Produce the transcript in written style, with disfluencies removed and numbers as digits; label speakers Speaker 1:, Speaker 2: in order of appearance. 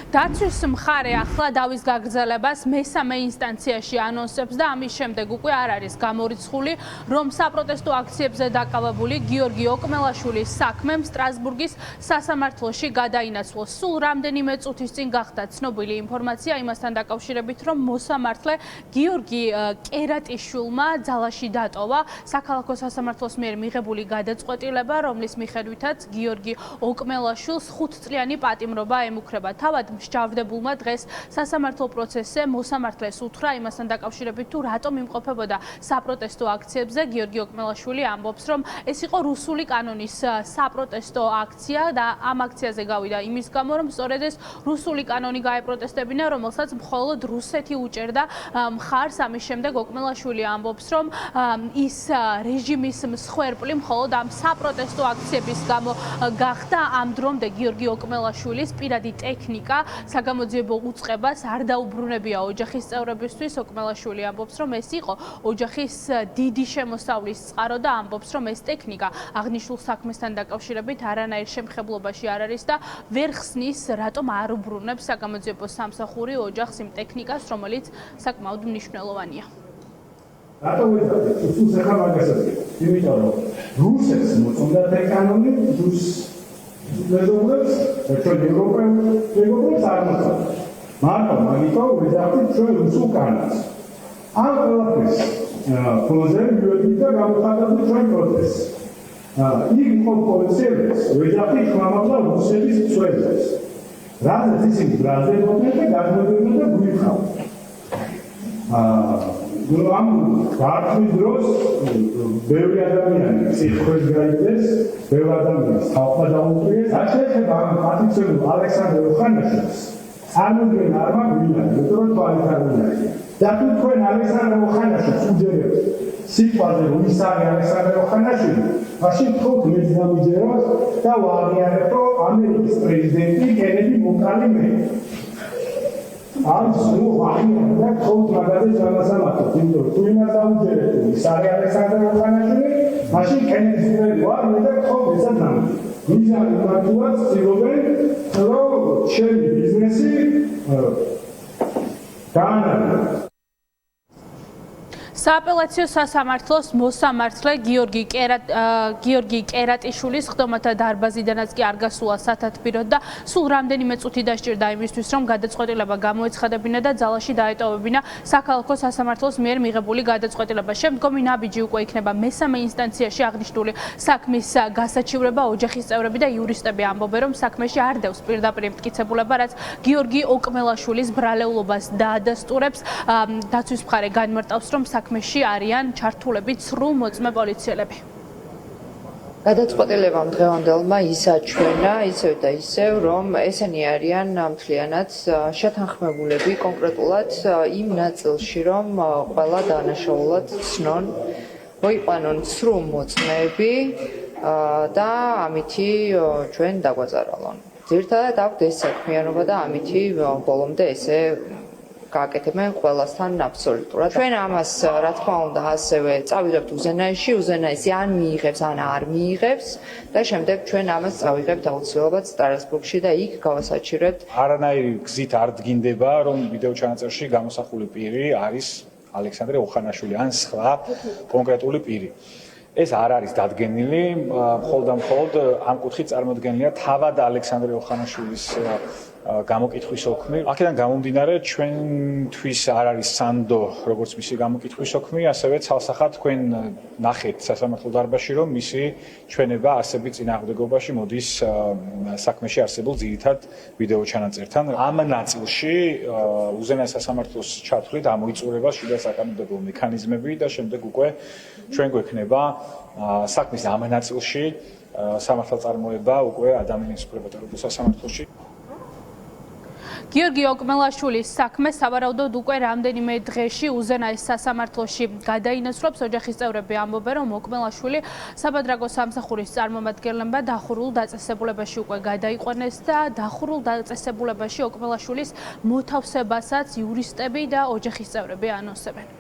Speaker 1: დაცვის მხარე ახლა დავის გაგრძელებას მესამე ინსტანციაში ანონსებს და ამის შემდეგ უკვე არ არის გამორიცხული, რომ საპროტესტო აქციებზე დაკავებული გიორგი ოკმელაშვილის საქმემ სტრასბურგის სასამართლოში გადაინაცვლოს. სულ რამდენიმე წუთის წინ გახდა ცნობილი ინფორმაცია იმასთან დაკავშირებით, რომ მოსამართლე გიორგი კერატიშვილმა ძალაში დატოვა საქალაქო სასამართლოს მიერ მიღებული გადაწყვეტილება, რომლის მიხედვითაც გიორგი ოკმელაშვილს 5 წლიანი პატიმრობა ემუქრება. თავად მსჯავრდებულმა დღეს სასამართლო პროცესზე მოსამართლეს უთხრა იმასთან დაკავშირებით, თუ რატომ იმყოფებოდა საპროტესტო აქციებზე. გიორგი ოკმელაშვილი ამბობს, რომ ეს იყო რუსული კანონის საპროტესტო აქცია და ამ აქციაზე გავიდა იმის გამო, რომ სწორედ ეს რუსული კანონი გაეპროტესტებინა, რომელსაც მხოლოდ რუსეთი უჭერდა მხარს. ამის შემდეგ ოკმელაშვილი ამბობს, რომ ის რეჟიმის მსხვერპლი მხოლოდ ამ საპროტესტო აქციების გამო გახდა. ამ დრომდე გიორგი ოკმელაშვილის პირადი ტექნიკა საგამოძიებო უწყებას არ დაუბრუნებია ოჯახის წევრებისთვის. ოკმელაშვილი ამბობს, რომ ეს იყო ოჯახის დიდი შემოსავლის წყარო და ამბობს, რომ ეს ტექნიკა აღნიშნულ საქმესთან დაკავშირებით არანაირ შემხებლობაში არ არის და ვერ ხსნის, რატომ არ უბრუნებს საგამოძიებო სამსახური ოჯახს იმ ტექნიკას, რომელიც საკმაოდ მნიშვნელოვანია.
Speaker 2: რატომ ვეძახით? სულ ახლა მაგასაც. იმიტომ რომ რუსებს მოწონდათ ეკანონი, რუს მეზობლებს, ჩვენ ევროპელებს არ მოწონდათ. მაგრამ მაგიტომ ვეძახით ჩვენ რუსულ კანონს. ამ ყველაფერს ფონზე მივედით და გამოხატავთ ჩვენ პროცესს. იქ მხოლოდ პოლიციელებს ვეძახით ხმამაღლა რუსების წვეთებს. რადგან ისინი ბრაზდებოდნენ და გადმოდებდნენ და გვიხავთ. ამ გარკვეულ დროს ბევრი ადამიანი სიყვარული გაიგეს, ბევრი ადამიანი ხალხმა დაუპირეს. რაც შეეხება ამ პატიცებულ ალექსანდრე ოხანაშვილს, წარმოგიდგენ არ მაგვინა, იმიტომ რომ თვალით არ ვინახია. და თუ თქვენ ალექსანდრე ოხანაშვილს უჯერებთ სიყვარული, ვის არის ალექსანდრე ოხანაშვილი, მაშინ თქვენ მეც დამიჯეროთ და ვაღიარებთ, რომ ამერიკის პრეზიდენტი კენედი მომკალი მე. ამ სულ ვაღიარებთ და თქვენ მაგაზე ჩამასამართლოთ, იმიტომ რომ თუ იმას დაუჯერებთ, ვის არის ალექსანდრე ოხანაშვილი, მაშინ კენედის ძმები ვარ მე და თქვენ მეცად ნამდვილად. მიზანი მართლაც ცდილობენ, რომ ჩემი ბიზნესი გაანადგუროს.
Speaker 1: სააპელაციო სასამართლოს მოსამართლე გიორგი კერატიშვილის ხდომათა დარბაზიდანაც კი არ გასულა სათათბიროდ და სულ რამდენიმე წუთი დასჭირდა იმისთვის, რომ გადაწყვეტილება გამოეცხადებინა და ძალაში დაეტოვებინა საქალაქო სასამართლოს მიერ მიღებული გადაწყვეტილება. შემდგომი ნაბიჯი უკვე იქნება მესამე ინსტანციაში აღნიშნული საქმის გასაჩივრება. ოჯახის წევრები და იურისტები ამბობენ, რომ საქმეში არ დევს პირდაპირ მტკიცებულება, რაც გიორგი ოკმელაშვილის ბრალეულობას დაადასტურებს. დაცვის მხარე განმარტავს, რომ საქმეში არიან ჩართულები ცრუ მოწმე პოლიციელები.
Speaker 3: გადაწყვეტილებამ დღევანდელმა ისაჩვენა ისევ და ისევ, რომ ესენი არიან მთლიანად შეთანხმებულები კონკრეტულად იმ ნაწილში, რომ ყველა დანაშაულად ცნონ, მოიყვანონ ცრუ მოწმეები და ამითი ჩვენ დაგვაწარალონ. ძირითადად აქვთ ეს საქმიანობა და ამითი ბოლომდე ესე გააკეთებენ ყველასთან აბსოლუტურად. ჩვენ ამას რა თქმა უნდა ასევე წავიღებთ უზენაესში, უზენაესი ან მიიღებს, ან არ მიიღებს და შემდეგ ჩვენ ამას წავიღებთ აუცილებლად სტრასბურგში და იქ გავასაჩივრებთ.
Speaker 4: არანაირი გზით არ დგინდება, რომ ვიდეო ჩანაწერში გამოსახული პირი არის ალექსანდრე ოხანაშვილი ან სხვა კონკრეტული პირი. ეს არ არის დადგენილი, მხოლოდ ამ კუთხით წარმოდგენილია თავად ალექსანდრე ოხანაშვილის გამოკითხვის ოქმი. აქედან გამომდინარე, ჩვენთვის არ არის სანდო, როგორც მისი გამოკითხვის ოქმი, ასევე ცალსახად თქვენ ნახეთ სასამართლო დარბაზში, რომ მისი ჩვენება არსებით წინააღმდეგობაში მოდის საქმეში არსებულ ძირითად ვიდეო ჩანაწერთან. ამ ნაწილში უზენაეს სასამართლოს ჩათვლით ამოიწურება შიდა საკანონმდებლო მექანიზმები და შემდეგ უკვე ჩვენ გვექნება საქმის ამ ნაწილში სამართალწარმოება უკვე ადამიანის უფლებათა რობოს სასამართლოში.
Speaker 1: გიორგი ოკმელაშვილის საქმე სავარაუდოდ უკვე რამდენიმე დღეში უზენაეს სასამართლოში გადაინაცვლებს. ოჯახის წევრები ამბობენ, რომ ოკმელაშვილი საბადრაგო სამსახურის წარმომადგენლებმა დახურულ დაწესებულებაში უკვე გადაიყვანეს და დახურულ დაწესებულებაში ოკმელაშვილის მოთავსებასაც იურისტები და ოჯახის წევრები ანონსებენ.